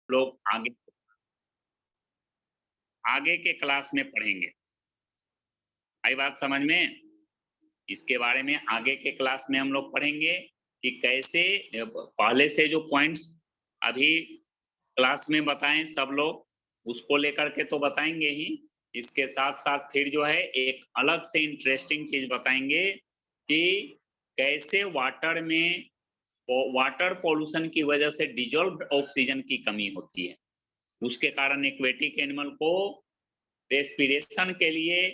लोग आगे के क्लास में पढ़ेंगे। आई बात समझ में? इसके बारे में आगे के क्लास में हम लोग पढ़ेंगे कि कैसे पहले से जो पॉइंट्स अभी क्लास में बताएं सब लोग, उसको लेकर के तो बताएंगे ही, इसके साथ साथ फिर जो है एक अलग से इंटरेस्टिंग चीज बताएंगे कि कैसे वाटर में वाटर पॉल्यूशन की वजह से डिजॉल्व्ड ऑक्सीजन की कमी होती है। उसके कारण एक्वेटिक एनिमल को रेस्पिरेशन के लिए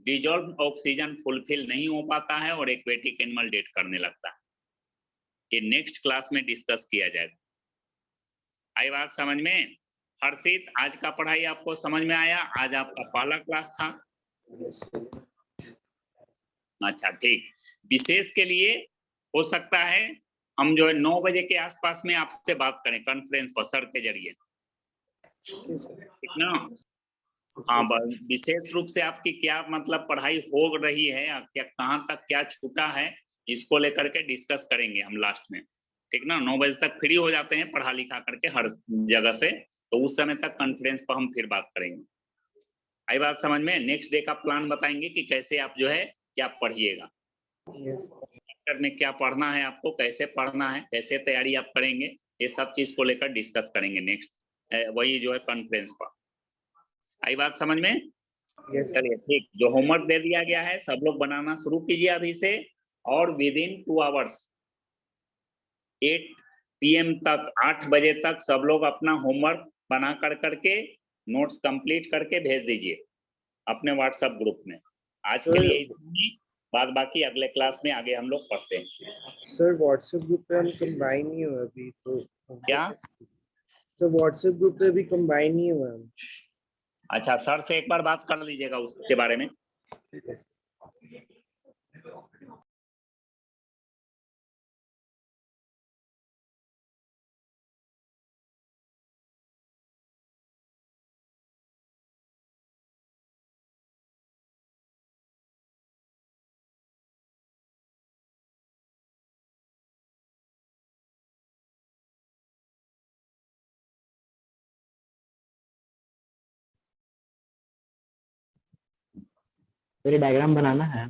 डिजॉल्व्ड ऑक्सीजन फुलफिल नहीं हो पाता है और एक्वेटिक एनिमल डेड करने लगता है। ये नेक्स्ट क्लास में डिस्कस किया जाएगा। आई बात समझ में? हर्षित, आज का पढ़ाई आपको समझ में आया? आज आपका पहला क्लास था। अच्छा ठीक। विशेष के लिए हो सकता है हम जो है 9 बजे के आसपास में आपसे बात करें कॉन्फ्रेंस पर सर के जरिए, ठीक ना? हाँ, विशेष रूप से आपकी क्या मतलब पढ़ाई हो रही है, क्या कहाँ तक क्या छूटा है, इसको लेकर के डिस्कस करेंगे हम लास्ट में, ठीक ना? 9 बजे तक फ्री हो जाते हैं पढ़ा लिखा करके हर जगह से, तो उस समय तक कॉन्फ्रेंस पर हम फिर बात करेंगे। आई बात समझ में? नेक्स्ट डे का प्लान बताएंगे कि कैसे आप जो है क्या पढ़िएगा, में क्या पढ़ना है आपको, कैसे पढ़ना है, कैसे तैयारी आप करेंगे, ये सब चीज को लेकर डिस्कस करेंगे नेक्स्ट वही जो है कॉन्फ्रेंस पर। आई बात समझ में? चलिए ठीक, जो होमवर्क दे दिया गया है सब लोग बनाना शुरू कीजिए अभी से, और विद इन 2 आवर्स 8 PM तक, 8 बजे तक सब लोग अपना होमवर्क बना कर करके नोट्स कंप्लीट करके भेज दीजिए अपने व्हाट्सएप ग्रुप में। आज के लिए इतनी, बाद बाकी अगले क्लास में आगे हम लोग पढ़ते हैं। सर व्हाट्सएप ग्रुप पे हम कंबाइन नहीं हुए अभी, तो क्या? सर व्हाट्सएप ग्रुप पे अभी कंबाइन नहीं हुए हम। अच्छा, सर से एक बार बात कर लीजिएगा उसके बारे में। मेरे डायग्राम बनाना है।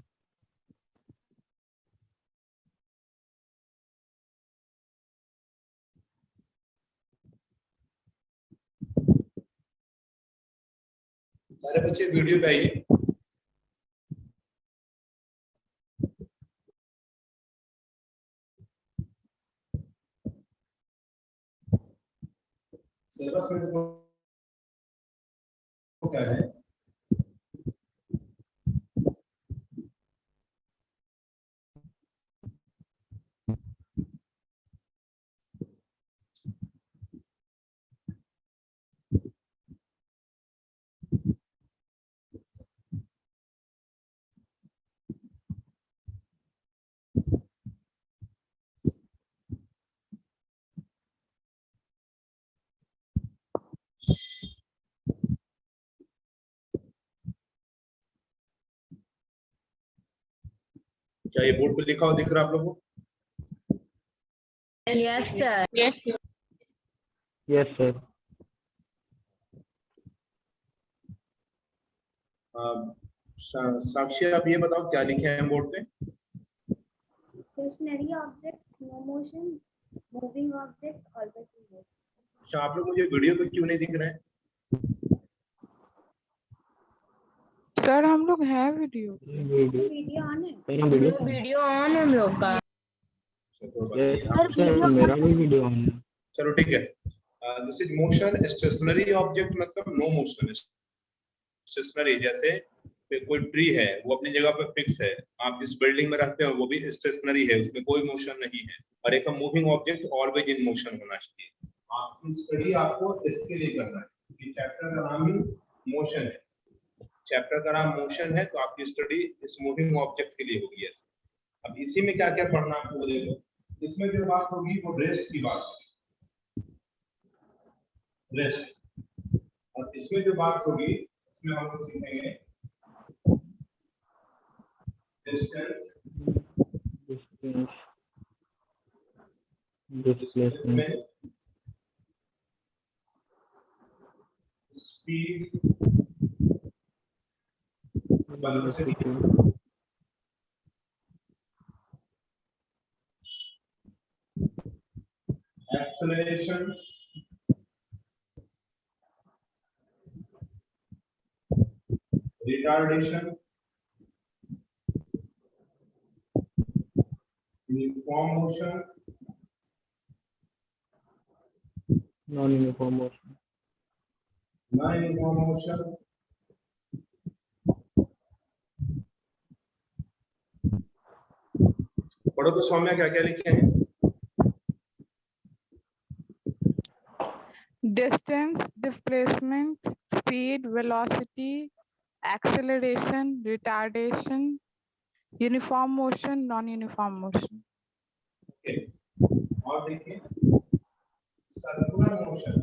सारे बच्चे वीडियो पे आइए। सिलेबस में क्या है? क्या ये बोर्ड पे लिखा हुआ दिख रहा है आप लोगों को? Yes sir. Yes sir. Sakshi, आप ये बताओ क्या लिखे हैं बोर्ड पे? Stationary object, no motion, moving object, always in motion. अच्छा, आप लोग मुझे वीडियो पे क्यों नहीं दिख रहे हैं? सर हम लोग हैं वीडियो ऑन है। वीडियो ऑन है हम लोग का। सर मेरा भी वीडियो ऑन है। चलो ठीक है। This is motion. Stationary object मतलब नो मोशन। स्टेशनरी जैसे कोई ट्री है वो अपनी जगह पे फिक्स है, आप जिस बिल्डिंग में रहते हो वो भी स्टेशनरी है, उसमें कोई मोशन नहीं है। और एक moving object always in motion होना चाहिए। आपकी स्टडी आपको इसके लिए करना है क्योंकि चैप्टर का नाम ही मोशन है। चैप्टर का नाम मोशन है तो आपकी स्टडी इस मूविंग ऑब्जेक्ट के लिए होगी। अब इसी में क्या क्या पढ़ना आपको देखो। इसमें जो बात होगी वो रेस्ट की बात होगी, रेस्ट। और इसमें जो बात होगी इसमें हम लोग सीखेंगे distance, Distance. Displacement. displacement, speed, velocity, acceleration, retardation, uniform motion, Non-uniform motion. non-uniform motion, पढ़ो तो सौम्या क्या क्या लिखे हैं? Distance, displacement, speed, velocity, acceleration, retardation, uniform motion, non-uniform motion. Okay. और देखिए circular motion,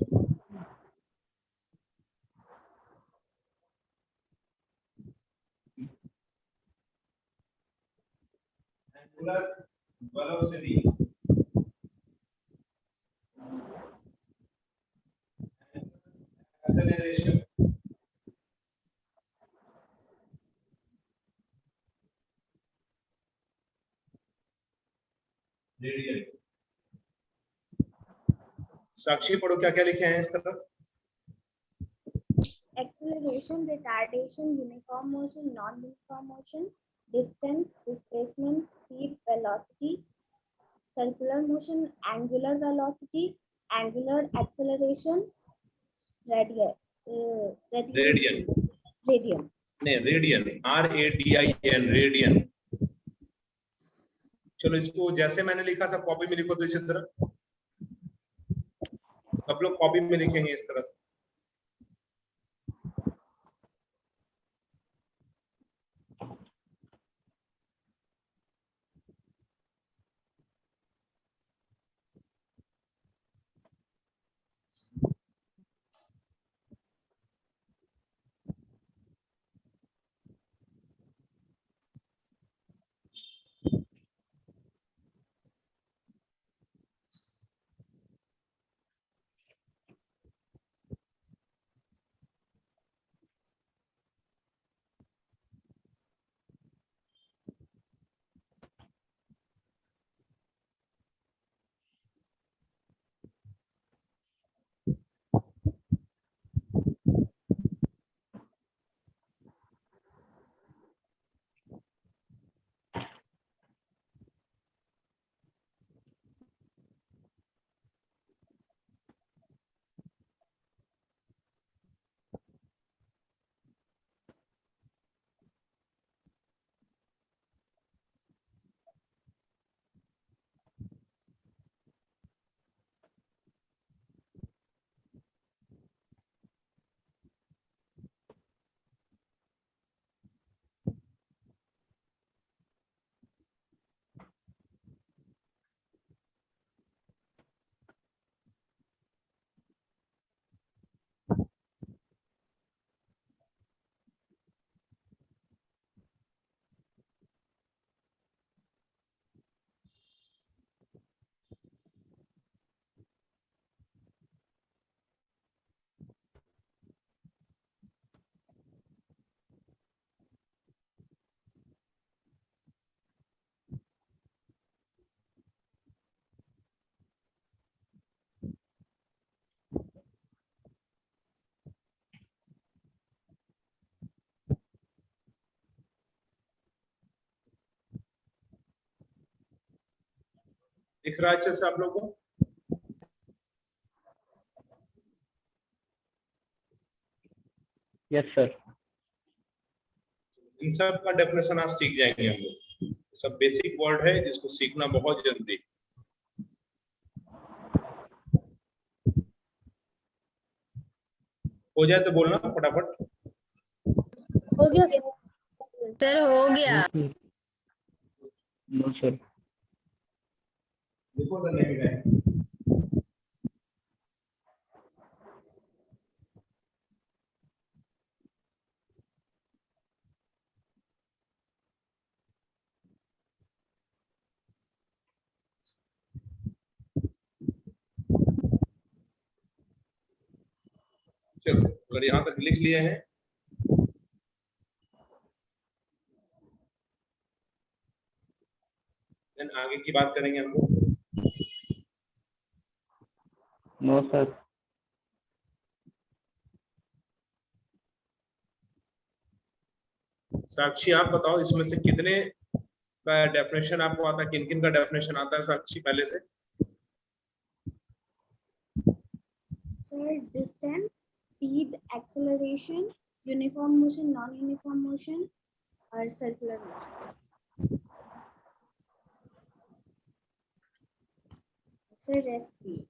angular velocity, acceleration, radial. Sakshi पढ़ो क्या क्या लिखे हैं इस तरफ? Acceleration, retardation, uniform motion, non-uniform motion, distance, displacement, speed, velocity, circular motion, angular velocity, angular acceleration, radial, radian radial. नहीं, रेडियन, RADIN, रेडियन। चलो इसको जैसे मैंने लिखा था कॉपी में लिखो तो इसी तरह सब लोग कॉपी में लिखेंगे इस तरह से। दिख रहा है अच्छे से आप लोगों को? Yes, sir. इन सब का डेफिनेशन आज सीख जाएंगे हम लोग। सब बेसिक वर्ड है जिसको सीखना बहुत जरूरी है। हो जाए तो बोलना फटाफट। हो गया सर, हो गया। No, sir. Before the name है। चलो अगर यहाँ तक लिख लिए हैं देन आगे की बात करेंगे हम लोग। No sir. साक्षी आप बताओ इसमें से कितने का डेफिनेशन आपको आता है, किन किन का डेफिनेशन आता है साक्षी पहले से? Sir, distance, speed, acceleration, uniform motion, non-uniform motion, or circular motion. Sir, rest please.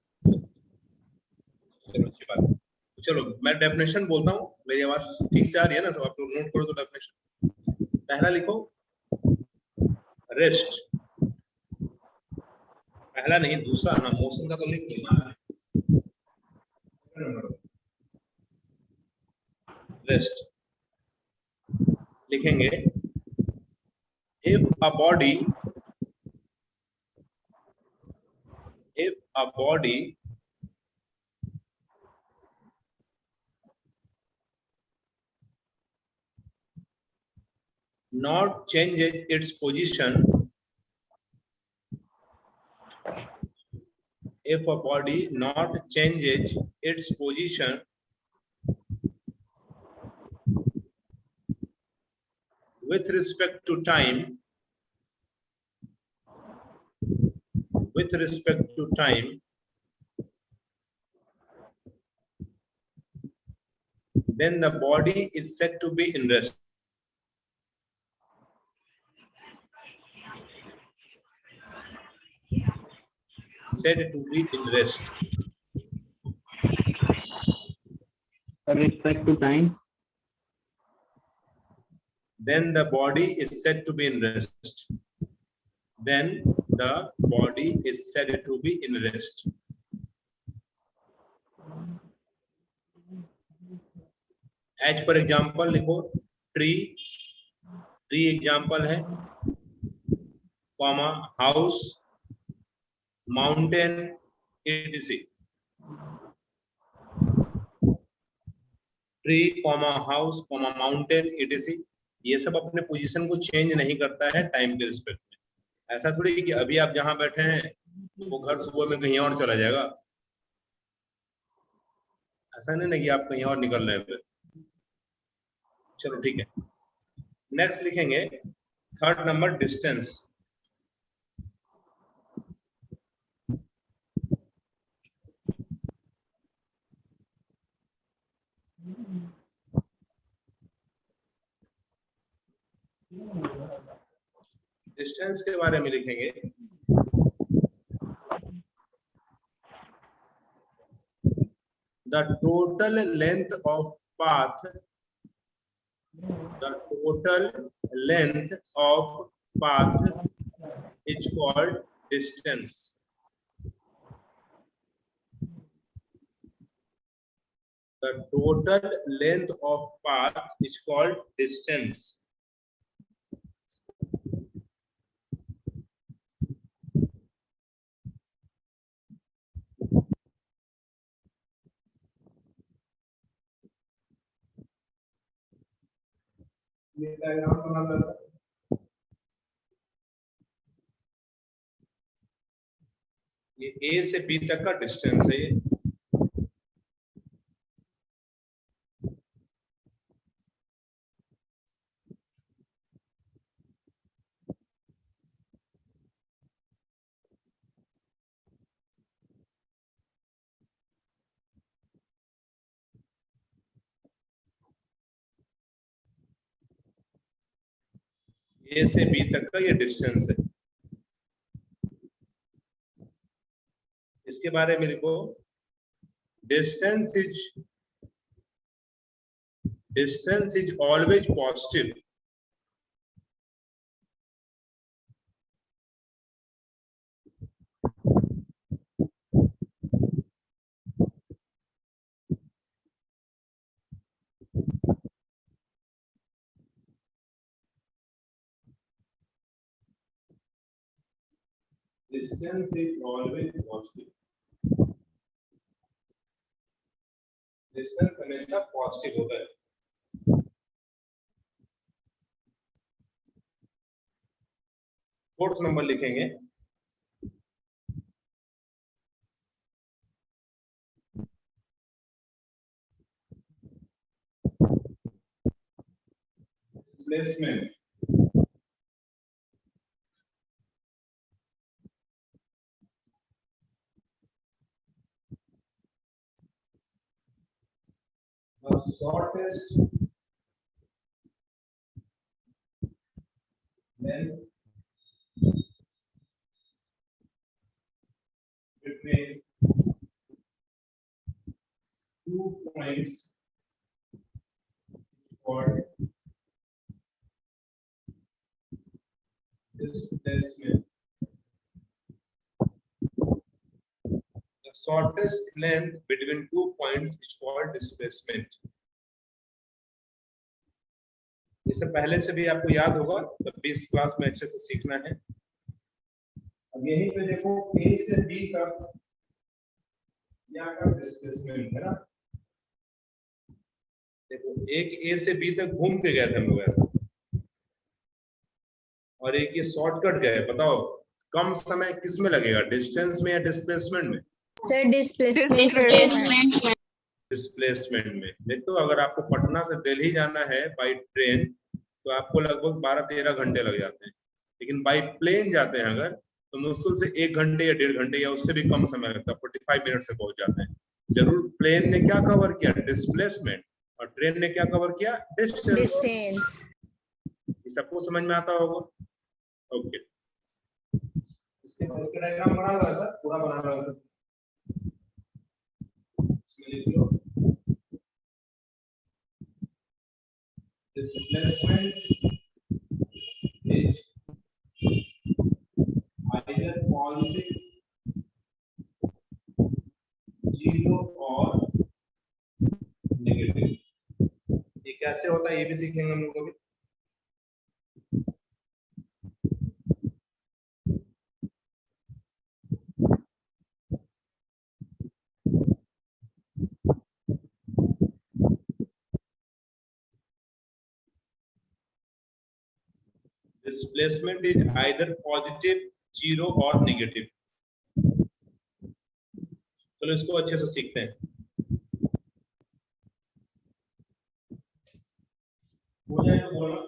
चलो अच्छी बात है। चलो मैं डेफिनेशन बोलता हूँ, मेरी आवाज ठीक से आ रही है ना? सब आप लोग नोट करो तो डेफिनेशन। पहला लिखो रेस्ट, पहला नहीं दूसरा ना, मोशन का तो लिख लेना। रेस्ट लिखेंगे if a body not changes its position, if a body not changes its position with respect to time, then the body is said to be in rest. Said to be in rest. Respect to time. Then the body is said to be in rest. Then the body is said to be in rest. As for example लिखो tree, tree example है, comma house, mountain, etc. Tree comma house comma mountain etc. ये सब अपने position को change नहीं करता है time के रिस्पेक्ट में। ऐसा थोड़ी कि अभी आप जहां बैठे हैं वो घर सुबह में कहीं और चला जाएगा, ऐसा नहीं ना कि आप कहीं और निकल रहे हैं। चलो ठीक है, नेक्स्ट लिखेंगे थर्ड नंबर डिस्टेंस। डिस्टेंस के बारे में लिखेंगे the total length of path, the total length of path is called distance. The total length of path is called distance. ये डायग्राम बना था सर, ये A से B तक का डिस्टेंस है। A से B तक का ये डिस्टेंस है। इसके बारे में लिखो distance is always positive. Distance is always positive. Distance हमेशा पॉजिटिव होता है। फोर्थ नंबर लिखेंगे, displacement. The shortest length between 2 points called displacement. The shortest length between 2 points is called displacement. इससे पहले से भी आपको याद होगा, तो 20 क्लास में अच्छे से सीखना है। अब यहीं पे देखो A से B तक यहाँ का डिस्प्लेसमेंट है ना, देखो एक A से B तक घूम के गए थे हम लोग ऐसा, और एक ये शॉर्टकट गए। बताओ कम समय किस में लगेगा, डिस्टेंस में या डिस्प्लेसमेंट में? सर डिस्प्लेसमेंट डिस्प्लेसमेंट में। देखो अगर आपको पटना से दिल्ली जाना है बाई ट्रेन तो आपको लगभग 12-13 घंटे लग जाते हैं, लेकिन बाई प्लेन जाते हैं अगर तो मुश्किल से 1 घंटे या 1.5 घंटे या उससे भी कम समय लगता है, 45 मिनट से पहुंच जाते हैं। जरूर प्लेन ने क्या कवर किया, डिस्प्लेसमेंट, और ट्रेन ने क्या कवर किया, डिस्टेंस। ये सबको समझ में आता होगा? ओके, इसके बाद इसका डायग्राम बना हुआ है सर, पूरा बना हुआ है सर, इसमें लिख लो displacement is either positive, 0 और नेगेटिव। ये कैसे होता है ये भी सीखेंगे हम लोग अभी। Displacement is either positive, 0 और नेगेटिव। चलो इसको अच्छे से सीखते हैं। हो जाए तो बोलना।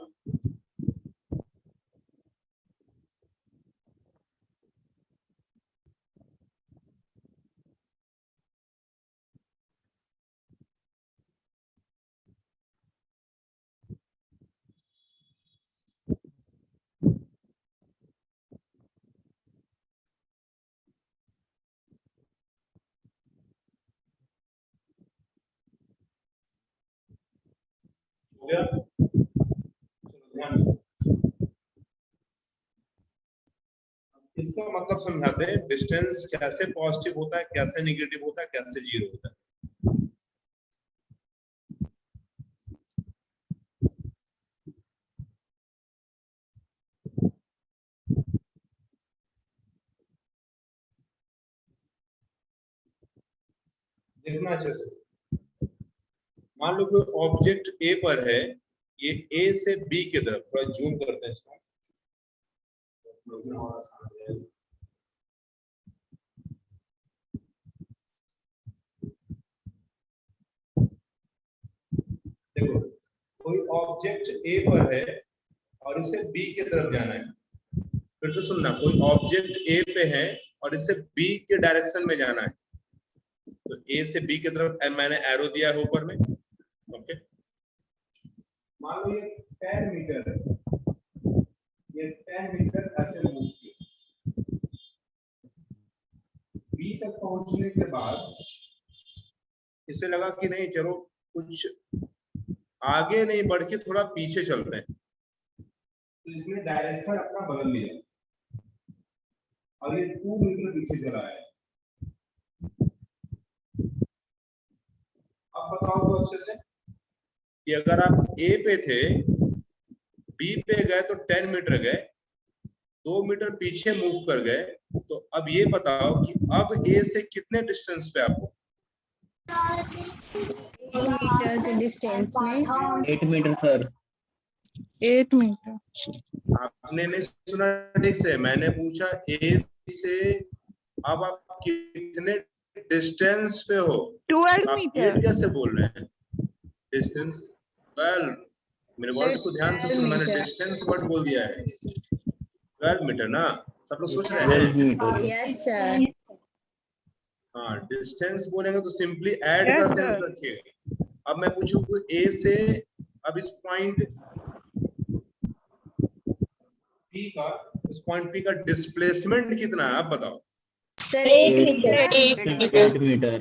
हो गया? ध्यान दो। इसका मतलब समझाते हैं, डिस्टेंस कैसे पॉजिटिव होता है, कैसे नेगेटिव होता है, कैसे 0 होता है। देखना अच्छे से। मान लो कोई ऑब्जेक्ट ए पर है, ये ए से बी की तरफ, थोड़ा जूम करते हैं इसको। देखो कोई ऑब्जेक्ट ए पर है और इसे बी की तरफ जाना है। फिर से सुनना, कोई ऑब्जेक्ट ए पे है और इसे बी के डायरेक्शन में जाना है, तो ए से बी की तरफ मैंने एरो दिया है ऊपर में। ओके, मान लो ये 10 मीटर है, ये 10 मीटर ऐसे मूव किया। बी तक पहुंचने के बाद इसे लगा कि नहीं चलो कुछ आगे नहीं बढ़ के थोड़ा पीछे चलते हैं, तो इसने डायरेक्शन अपना बदल लिया और ये 2 मीटर पीछे चला है। अब बताओ तो अच्छे से कि अगर आप ए पे थे, बी पे गए तो 10 मीटर गए, 2 मीटर पीछे मूव कर गए, तो अब ये बताओ कि अब ए से कितने डिस्टेंस पे आपको मीटर के डिस्टेंस में 8 मीटर सर। 8 मीटर। आपने नहीं सुना ठीक से, मैंने पूछा ए से अब आप कितने डिस्टेंस पे हो? 12 आप मीटर। 8 कैसे बोल रहे हैं? डिस्टेंस, वेल मेरे वर्ड्स को ध्यान से सुनो, मैंने डिस्टेंस वर्ड बोल दिया है। 12 मीटर ना, सब लोग सोच रहे 12 हैं? मीटर। Yes sir. हाँ, डिस्टेंस बोलेंगे तो सिंपली ऐड का Yes, सेंस sir. रखिएगा। अब मैं पूछूं ए से अब इस पॉइंट पी का, इस पॉइंट पी का डिस्प्लेसमेंट कितना है आप बताओ? Sir 8 metre. 8 मीटर।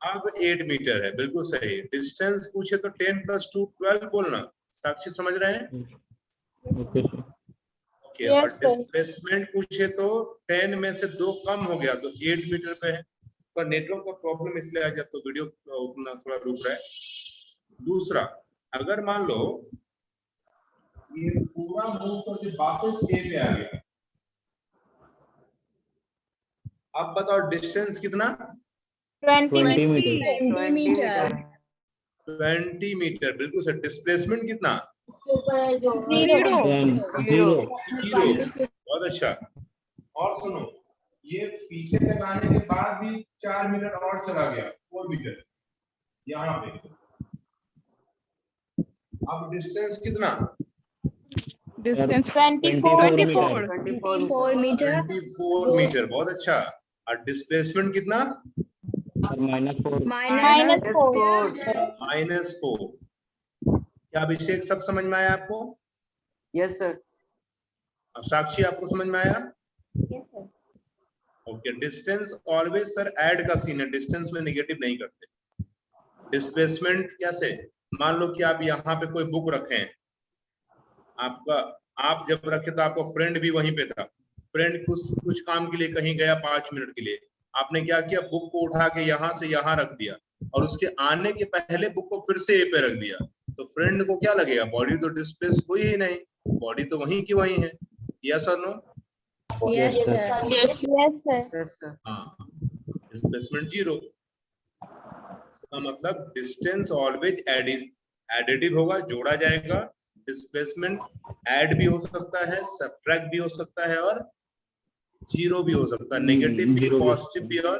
अब 8 मीटर है, बिल्कुल सही। डिस्टेंस पूछे तो 10 + 2 12 बोलना। साक्षी समझ रहे हैं? Okay sir. ओके, और डिस्प्लेसमेंट पूछे तो 10 में से 2 कम हो गया तो 8 मीटर पे है। पर नेटवर्क का प्रॉब्लम इसलिए आ जाता, तो वीडियो उतना थोड़ा रुक रहा है। दूसरा, अगर मान लो ये पूरा मूव करके वापस ए पे आ गया, अब बताओ डिस्टेंस कितना? 20 मीटर। 20 मीटर। 20 मीटर, बिल्कुल सर। डिस्प्लेसमेंट कितना? 0। 0। बहुत अच्छा। और सुनो, ये पीछे तक आने के बाद भी 4 मीटर और चला गया, 4 मीटर यहाँ पे। अब डिस्टेंस कितना? Distance 24 24. 24 मीटर। 24 मीटर, बहुत अच्छा। और डिस्प्लेसमेंट कितना? -4। -4। क्या अभिषेक सब समझ में आया आपको? Yes sir. और साक्षी आपको समझ में आया? Yes, sir. Okay, distance always sir add का सीन है, डिस्टेंस में नेगेटिव नहीं करते। डिस्प्लेसमेंट कैसे? मान लो कि आप यहाँ पे कोई बुक रखे हैं, आपका, आप जब रखे तो आपका फ्रेंड भी वहीं पे था। फ्रेंड कुछ काम के लिए कहीं गया 5 मिनट के लिए, आपने क्या किया, बुक को उठा के यहाँ से यहाँ रख दिया और उसके आने के पहले बुक को फिर से ए पे रख दिया, तो फ्रेंड को क्या लगेगा? बॉडी तो डिस्प्लेस हुई ही नहीं, बॉडी तो वहीं की वहीं है। यस और no? Yes sir. Yes, sir. हाँ, डिस्प्लेसमेंट 0। इसका मतलब डिस्टेंस ऑलवेज एडिटिव होगा, जोड़ा जाएगा। डिस्प्लेसमेंट ऐड भी हो सकता है, सब्ट्रैक्ट भी हो सकता है और 0 भी हो सकता है। नेगेटिव भी, पॉजिटिव भी और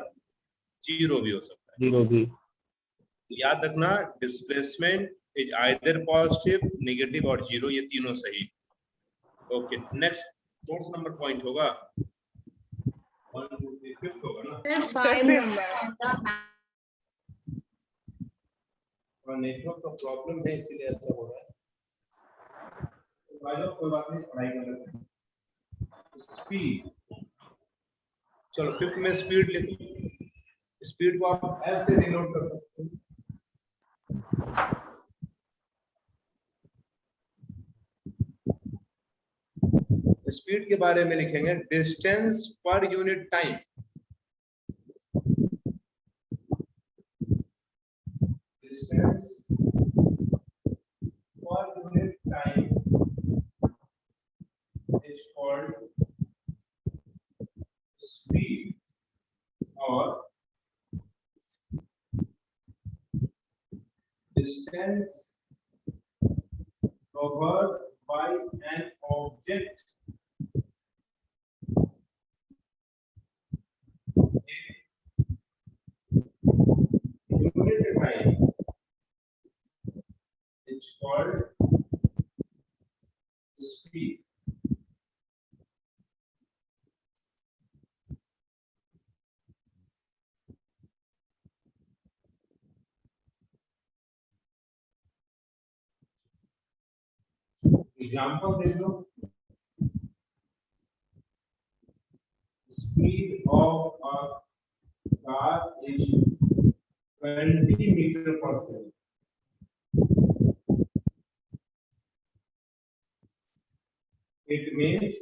0 भी हो सकता है। 0 भी। याद रखना, displacement is either positive, negative और 0, ये तीनों सही। Okay, next 4th number point होगा। 1 2 3 5th होगा ना? 5 नंबर। और नेटवर्क का प्रॉब्लम है इसीलिए ऐसा हो रहा है। तो आ जाओ, कोई बात नहीं, पढ़ाई कर लेते हैं। स्पीड, चलो 5th में स्पीड लिखो। स्पीड को आप ऐसे डिनोट कर सकते हैं। स्पीड के बारे में लिखेंगे distance per unit time. Distance per unit time is called speed or distance covered by an object in unit time is called speed. Example देख लो। Speed of a car is 20 metre per second. It means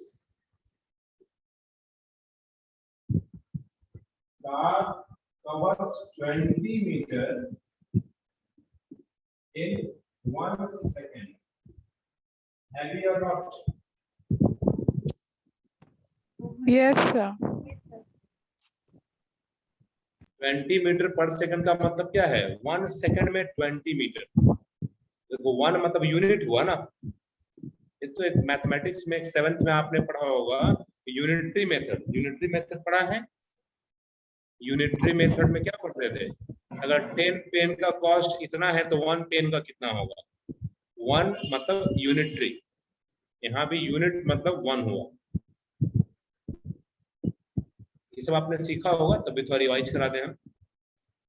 car covers 20 meter in 1 second. Agree or not? Yes, sir. 20 metre per second का मतलब क्या है? 1 second में 20 metre. देखो 1 मतलब unit हुआ ना। ये तो एक मैथमेटिक्स में 7th में आपने पढ़ा होगा यूनिटरी मेथड। यूनिटरी मेथड पढ़ा है? यूनिटरी मेथड में क्या पढ़ते थे? अगर 10 पेन का कॉस्ट इतना है तो 1 पेन का कितना होगा? 1 मतलब यूनिटरी, यहाँ भी यूनिट मतलब 1 हुआ। ये सब आपने सीखा होगा, तभी थोड़ा रिवाइज करा दें हम।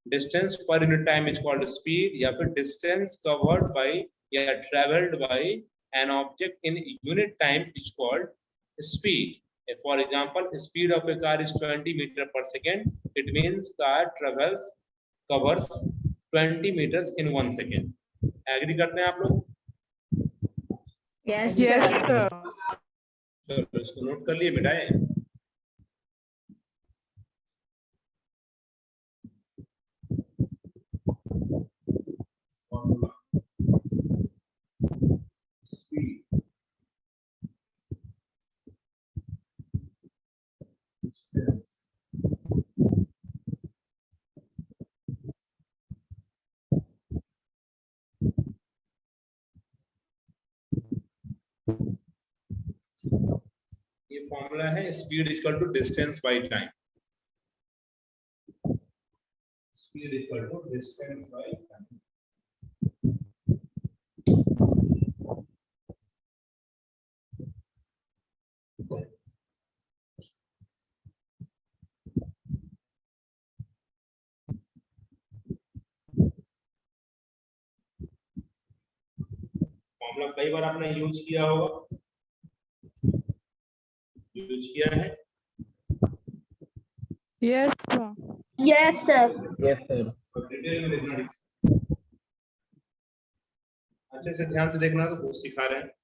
Distance per unit time is called speed, या फिर डिस्टेंस कवर्ड बाय या travelled by an object in unit time is called speed. For example, speed of a car is 20 meter per second. It means car covers 20 meters in 1 second. Agree करते हैं आप लोग? Yes, Yes, sir. sir. चलो इसको note कर लिए बेटा। Speed. Distance. ये फॉर्मूला है, speed equal to distance by time. Speed equal to distance by time. Formula कई बार आपने यूज किया होगा, यूज किया है। Yes, sir. Yes, sir. Yes, sir. Detail में देखना, अच्छे से ध्यान से देखना, तो कुछ सिखा रहे हैं।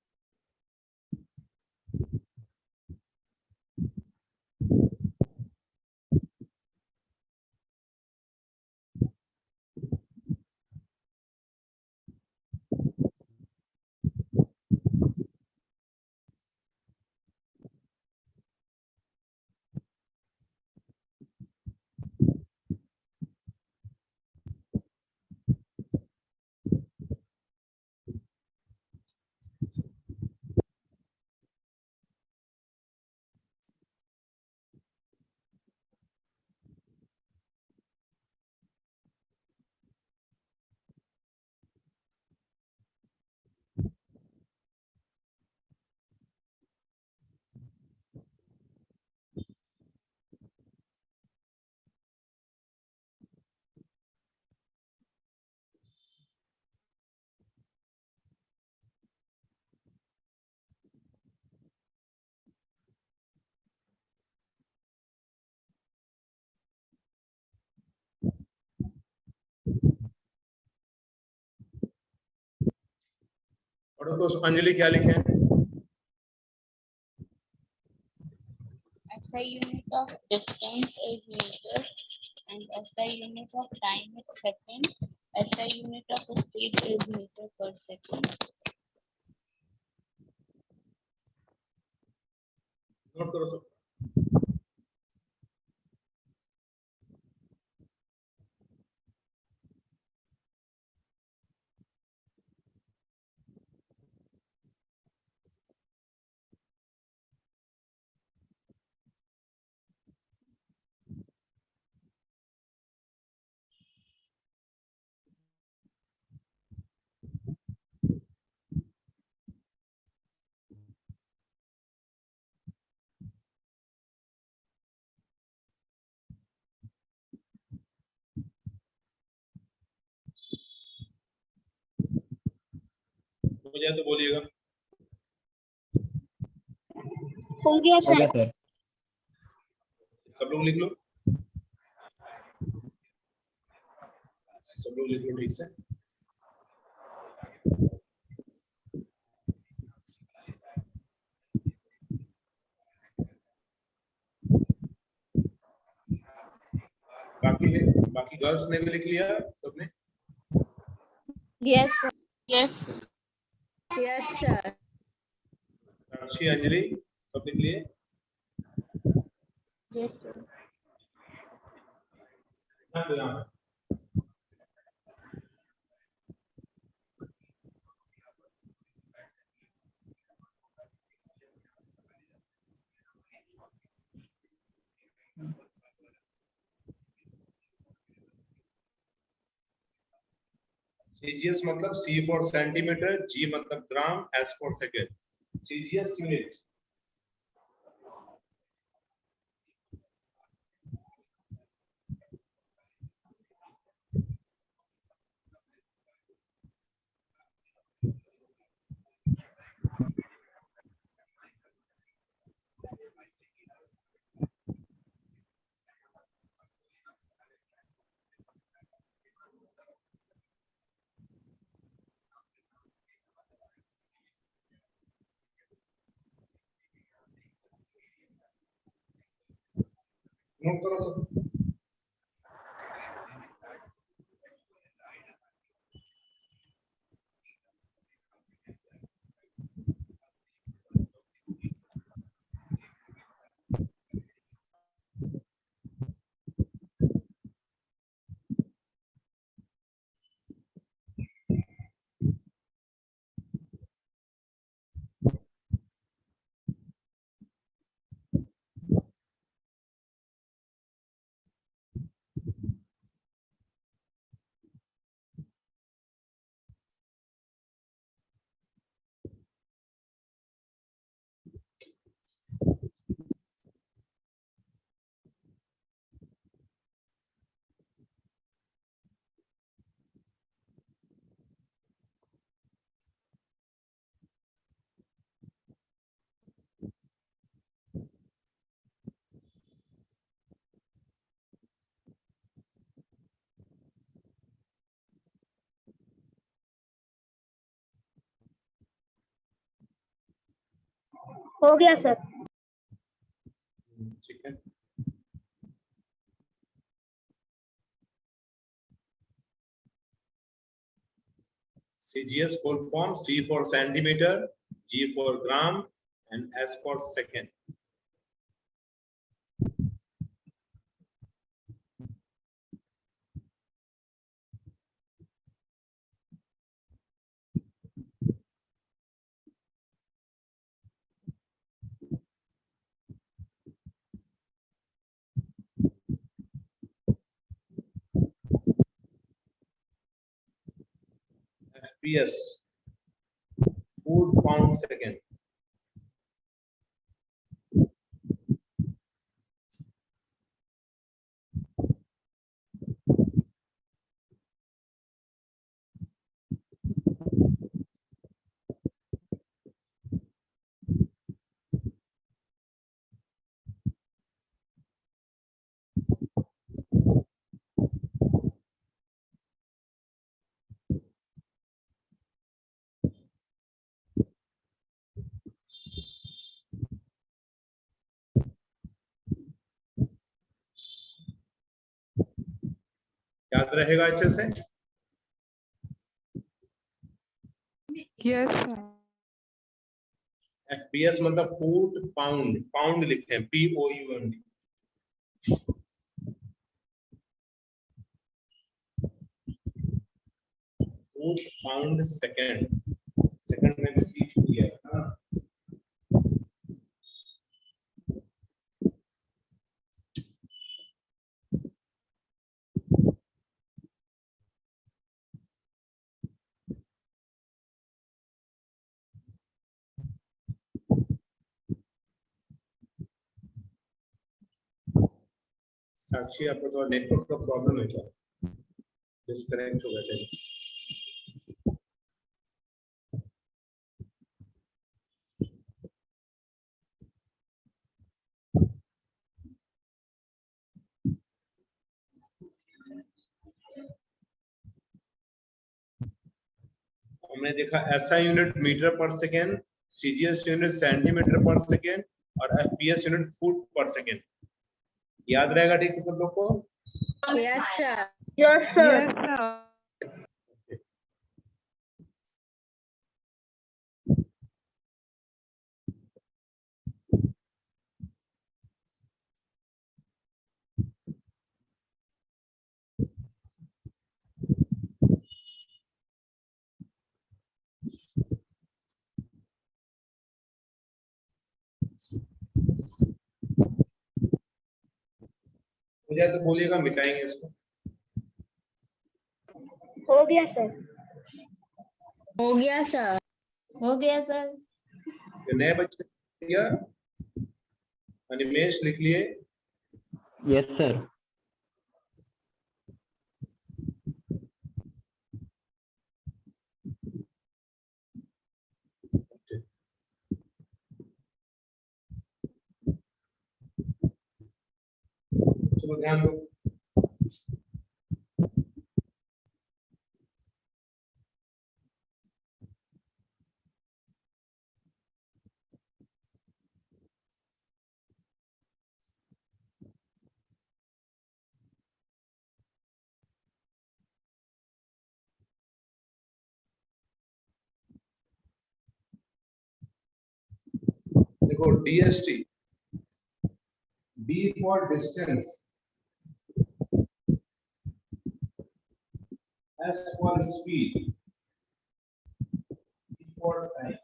और तो अंजलि क्या लिखे हैं? SI unit of distance is meter and SI unit of time is second. SI unit of speed is meter per second. Note करो सब। हो जाए तो बोलिएगा। हो गया, हो sir. गया सर। सब लोग लिख लो, सब लोग लिख लो ठीक से। बाकी गर्ल्स ने भी लिख लिया सबने? Yes, sir. Yes. Yes, sir. साक्षी, अंजलि सब लिख लिए? Yes, sir. ध्यान दो यहाँ पे। CGS मतलब C for सेंटीमीटर, G मतलब ग्राम, S for second. CGS unit. Note करो सब। हो गया सर। ठीक है। CGS full form, C for centimeter, G for gram, and S for second. FPS, foot pound second. याद रहेगा अच्छे से? Yes, sir. FPS मतलब फुट पाउंड, पाउंड लिखे हैं POUND। Foot pound second, second में भी C छूट गया है ना। साक्षी आपको थोड़ा नेटवर्क का प्रॉब्लम है क्या? डिस्कनेक्ट हो गए थे। हमने देखा SI यूनिट मीटर पर सेकेंड, CGS यूनिट सेंटीमीटर पर सेकेंड और FPS यूनिट फुट पर सेकेंड। याद रहेगा ठीक से सब लोग को? Yes, sir. Yes sir. Yes, sir. मुझे तो बोलिएगा, मिटाएंगे इसको। हो गया सर। हो गया सर। हो गया सर। जो नए बच्चे क्या अनिमेश लिख लिए? Yes, sir. चलो ध्यान दो। देखो DST, D for distance, S for speed, T for time.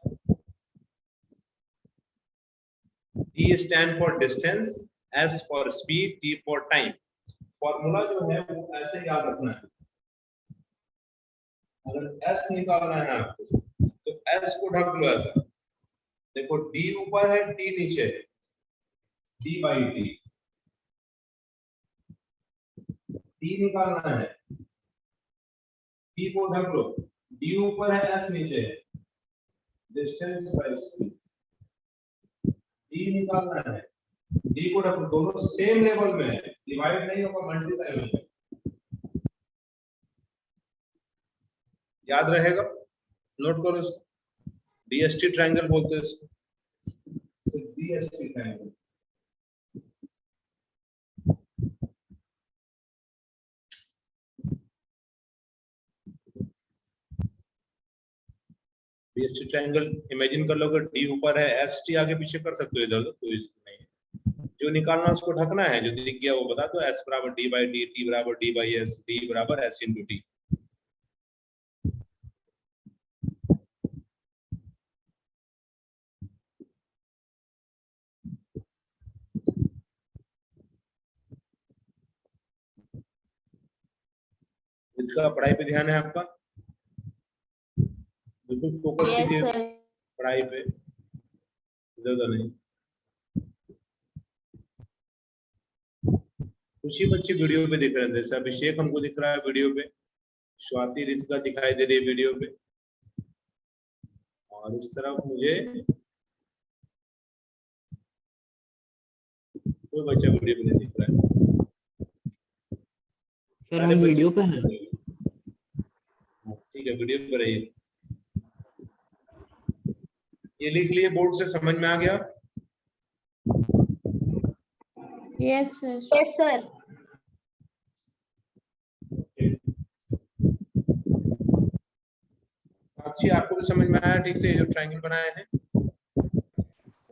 D stand for distance, S for speed, T for time. Formula जो है वो ऐसे याद रखना है। अगर S निकालना है आपको तो S को ढक लो ऐसा। देखो D ऊपर है, T नीचे है, D by T। T निकालना है, T को ढक लो, D ऊपर है, S नीचे है, डिस्टेंस बाय स्पीड। D निकालना है, D को ढक लो, दोनों सेम लेवल में है, डिवाइड नहीं होगा, मल्टीप्लाई होगा। याद रहेगा, नोट करो इसको। DST ट्रायंगल बोलते हैं इसको, DST triangle. DST triangle imagine कर लो, अगर D ऊपर है, ST आगे पीछे कर सकते हो इधर, तो इसमें नहीं। जो निकालना है उसको ढकना है, जो दिख गया वो बता दो। S बराबर D by D, T बराबर D by S, D बराबर S into T। इसका पढ़ाई पे ध्यान है आपका? बिल्कुल फोकस यस कीजिए सर। पढ़ाई पे, इधर उधर नहीं। कुछ ही बच्चे वीडियो पे दिख रहे हैं, जैसे अभिषेक हमको दिख रहा है वीडियो पे, स्वाति रितिका दिखाई दे रही है वीडियो पे, और इस तरफ मुझे कोई बच्चा वीडियो पे नहीं दिख रहा है। सर हम वीडियो पे हैं। ठीक है, वीडियो पे रहिए। ये लिख लिए बोर्ड से, समझ में आ गया? Yes sir. Yes sir. Sakshi, आपको भी समझ में आया ठीक से जो ट्रायंगल बनाया है?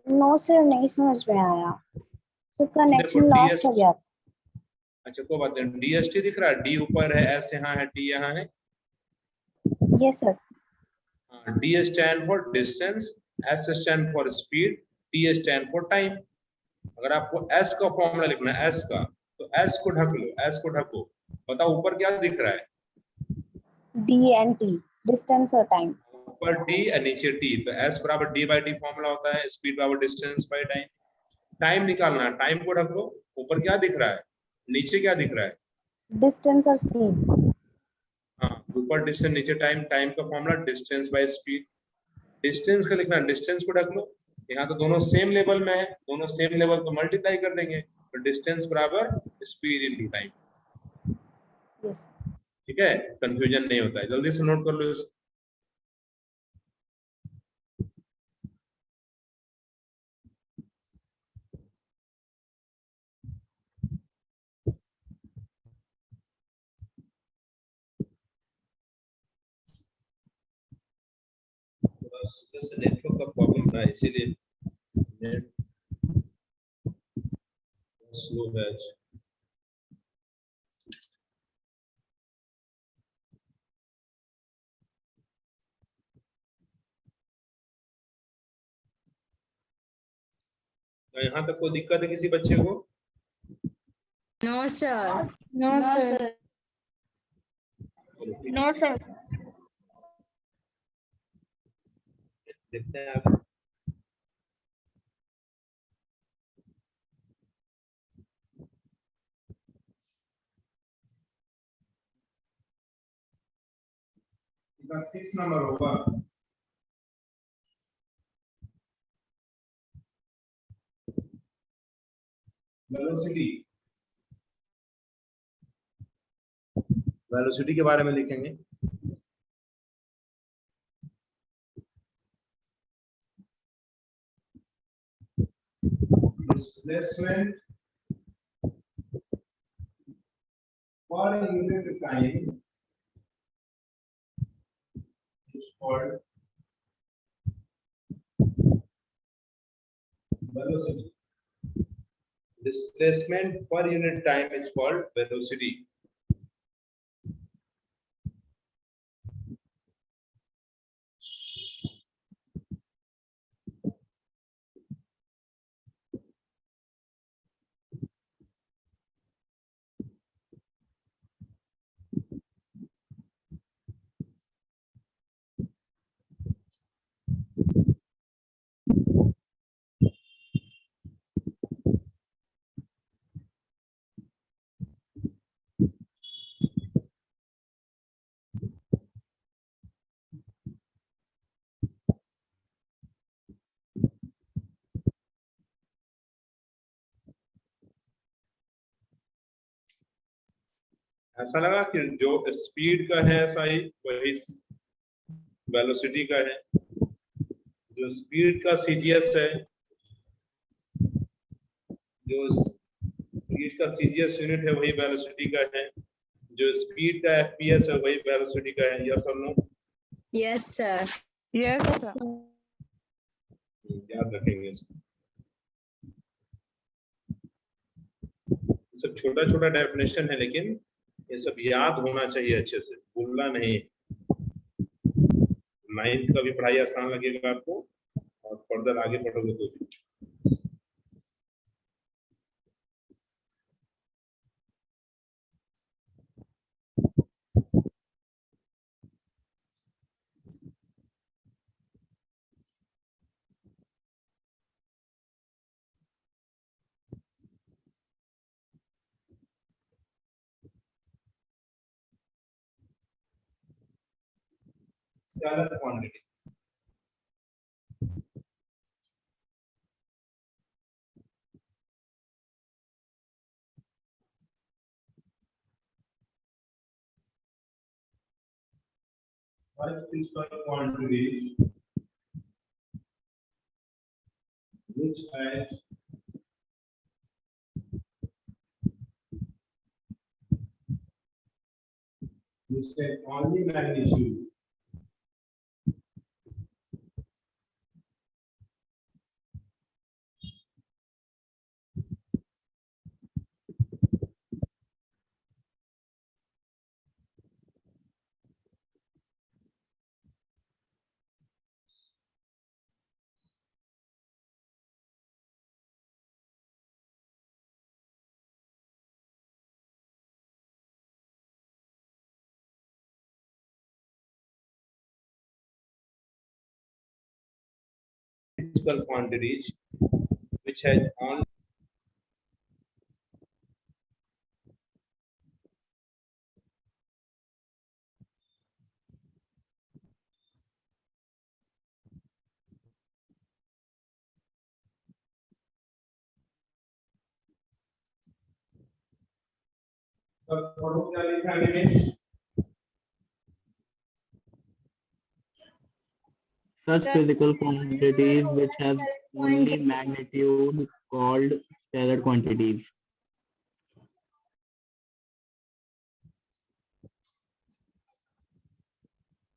नो सर, नहीं समझ में आया, तो कनेक्शन लॉस्ट हो गया। अच्छा कोई बात नहीं। DST दिख रहा है, D ऊपर है, S यहाँ है, T यहाँ है। Yes sir. D stand for distance, S stand for speed, T stand for time। अगर आपको S का फॉर्मूला लिखना है, S का, तो S को ढक लो, S को ढको। बताओ ऊपर क्या दिख रहा है? D and T, डिस्टेंस और टाइम। ऊपर D और नीचे T, तो S बराबर D by T फॉर्मूला होता है, स्पीड बराबर डिस्टेंस बाय टाइम। टाइम निकालना है, टाइम को ढक लो। ऊपर क्या दिख रहा है, नीचे क्या दिख रहा है? डिस्टेंस और स्पीड। हाँ, ऊपर डिस्टेंस, नीचे टाइम। टाइम का formula distance by speed. Distance का लिखना है, डिस्टेंस को ढक लो। यहाँ तो दोनों सेम लेवल में है, दोनों सेम लेवल को मल्टीप्लाई कर देंगे, तो डिस्टेंस बराबर स्पीड इनटू टाइम। यस। ठीक है, कंफ्यूजन नहीं होता है। जल्दी से नोट कर लो इसको। सुबह से नेटवर्क का प्रॉब्लम था, इसीलिए नेट स्लो है आज। यहाँ तक कोई दिक्कत है किसी बच्चे को? No sir. No, sir. No, sir. देखते हैं आप। इसका 6 नंबर होगा। वेलोसिटी, वेलोसिटी के बारे में लिखेंगे। Displacement per unit time is called velocity. Displacement per unit time is called velocity. ऐसा लगा कि जो स्पीड का है ऐसा ही वही वेलोसिटी का है। जो स्पीड का सीजीएस है, जो स्पीड का सीजीएस यूनिट है वही वेलोसिटी का है। जो स्पीड का एफपीएस है वही वेलोसिटी का है। यस और no? Yes sir. Yes, sir. याद रखेंगे इसको। सब छोटा छोटा डेफिनेशन है लेकिन ये सब याद होना चाहिए अच्छे से, भूलना नहीं। 9th का भी पढ़ाई आसान लगेगा आपको और फर्दर आगे पढ़ोगे तो भी। Scalar quantity, such physical quantities which has only magnitude physical quantities which has only पढ़ो क्या लिखा है निमेश? Such physical quantities which have only magnitude called scalar quantities.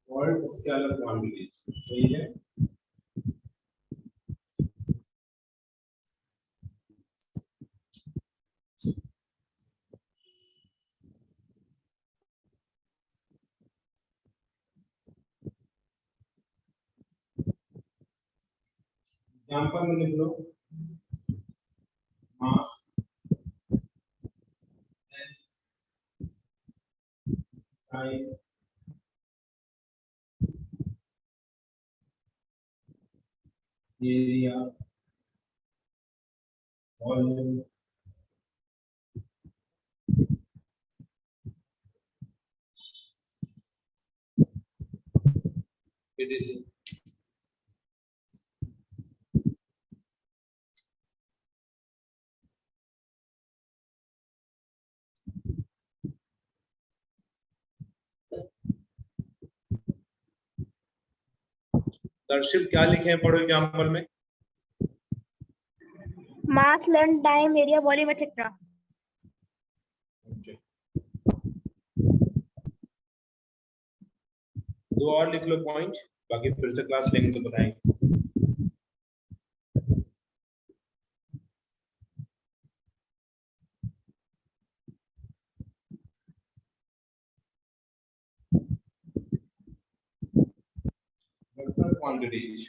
Called scalar quantities. सही है। एग्जाम्पल में लिख लो। mass and time area volume etc. दर्शित क्या लिखे हैं, पढ़ो एग्जाम्पल में। Mass, length, time, area, volume, etc. Okay. दो और लिख लो पॉइंट, बाकी फिर से क्लास लेंगे तो बताएंगे। क्वांटिटीज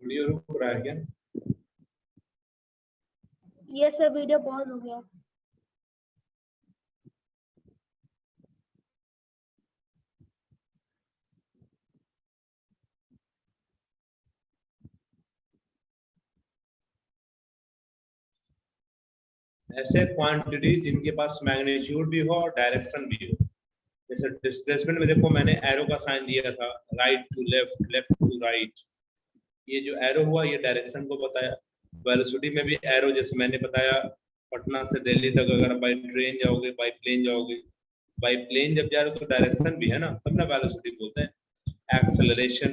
वीडियो रुक रहा है क्या? ये सब वीडियो पॉज हो गया। ऐसे क्वांटिटी जिनके पास मैग्नीट्यूड भी हो और डायरेक्शन भी हो। जैसे डिस्प्लेसमेंट में देखो मैंने एरो का साइन दिया था, right to left, left to right. ये जो एरो हुआ ये डायरेक्शन को बताया। वेलोसिटी में भी एरो, जैसे मैंने बताया पटना से दिल्ली तक अगर बाय ट्रेन जाओगे, बाय प्लेन जाओगे, बाय प्लेन जब जा रहे हो तो डायरेक्शन भी है ना, तब ना वेलोसिटी बोलते हैं। एक्सेलरेशन,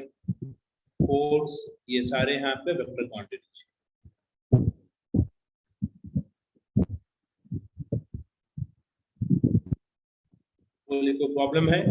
फोर्स, ये सारे यहाँ पे वेक्टर क्वांटिटीज। कोई प्रॉब्लम है?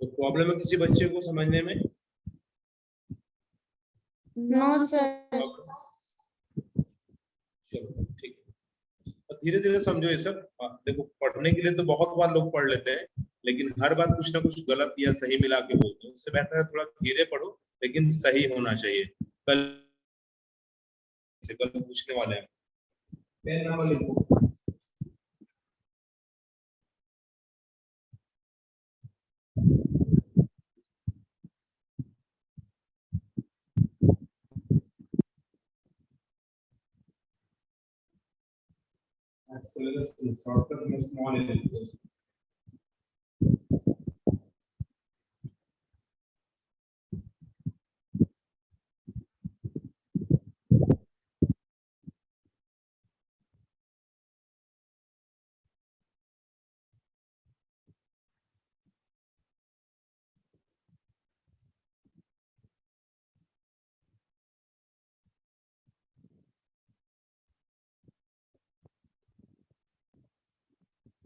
तो प्रॉब्लम है किसी बच्चे को समझने में? No sir. चलो ठीक है, धीरे धीरे समझो ये सब। देखो पढ़ने के लिए तो बहुत बार लोग पढ़ लेते हैं, लेकिन हर बार कुछ ना कुछ गलत या सही मिला के बोलते हैं। उससे बेहतर है थोड़ा धीरे पढ़ो, लेकिन सही होना चाहिए। कल से कल पूछने वाले हैं। पेन नंबर लिखो। Acceleration shortcut में small a लिखो।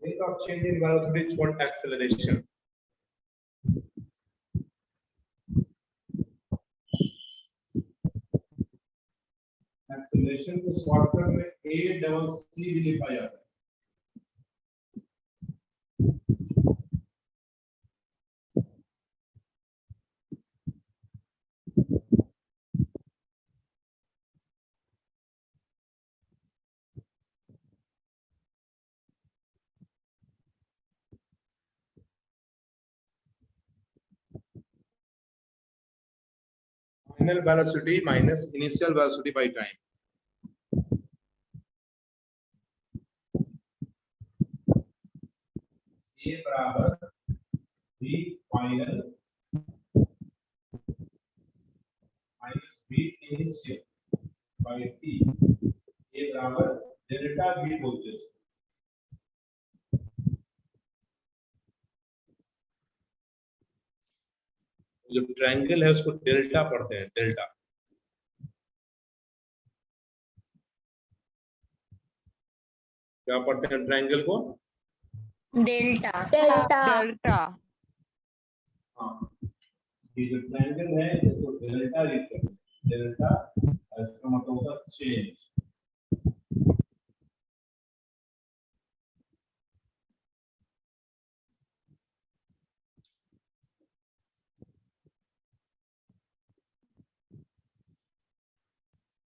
Rate of change in velocity is called acceleration. Acceleration को शॉर्टकट में A+C भी लिखा जाता है। Final velocity minus initial velocity by time. A बराबर v final minus v initial by t, a बराबर डेल्टा v बोलते हैं। जो ट्रायंगल है उसको डेल्टा पढ़ते हैं, डेल्टा। क्या पढ़ते हैं ट्रायंगल को? डेल्टा। डेल्टा। हाँ, ये जो ट्रायंगल है इसको डेल्टा लिखते हैं, डेल्टा। इसका मतलब होता है चेंज।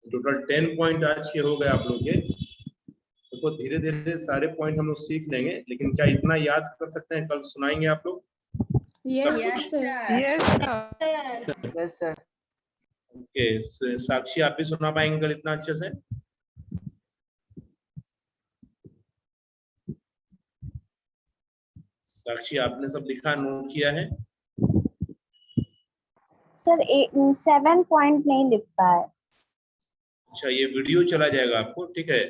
टोटल 10 पॉइंट आज के हो गए आप लोग के। तो धीरे धीरे सारे पॉइंट हम लोग सीख लेंगे, लेकिन क्या इतना याद कर सकते हैं? कल सुनाएंगे आप लोग? Yes sir. Yes sir. Okay, Sakshi आप भी सुना पाएंगे कल इतना अच्छे से? साक्षी आपने सब लिखा, नोट किया है? सर 7 पॉइंट नहीं लिख पाए। अच्छा, ये वीडियो चला जाएगा आपको, ठीक है?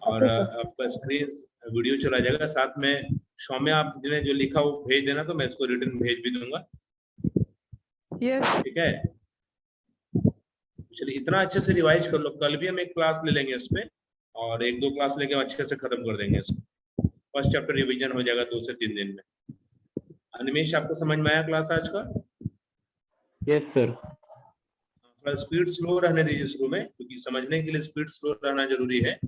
और Okay, sir. आपका स्क्रीन वीडियो चला जाएगा, साथ में सौम्या आपने जो लिखा वो भेज देना, तो मैं इसको रिटर्न भेज भी दूंगा। यस। ठीक है, चलिए इतना अच्छे से रिवाइज कर लो। कल भी हम एक क्लास ले लेंगे इस पे, और 1-2 क्लास लेके अच्छे से खत्म कर देंगे इसको। फर्स्ट चैप्टर रिवीजन हो जाएगा 2 से 3 दिन में। अनिमेश, आपको समझ में आया क्लास आज का? Yes sir. थोड़ा स्पीड स्लो रहने दीजिए शुरू में, क्योंकि समझने के लिए स्पीड स्लो रहना जरूरी है।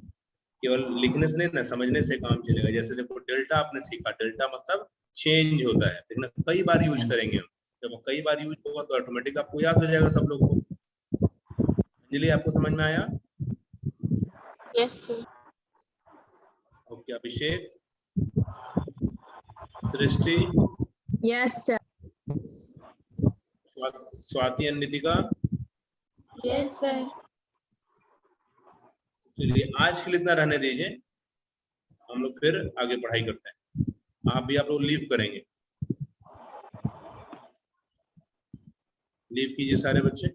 केवल लिखने से नहीं ना, समझने से काम चलेगा। जैसे देखो डेल्टा आपने सीखा, डेल्टा मतलब चेंज होता है, लेकिन कई बार यूज करेंगे हम। जब कई बार यूज होगा तो ऑटोमेटिक आपको याद हो जाएगा सब लोग को। अंजलि, आपको समझ में आया? Yes, sir. Okay, Abhishek, Srishti, yes sir. Swati, Nitika. Yes, sir. चलिए आज के लिए इतना रहने दीजिए, हम लोग फिर आगे पढ़ाई करते हैं। आप लोग लीव करेंगे, लीव कीजिए सारे बच्चे।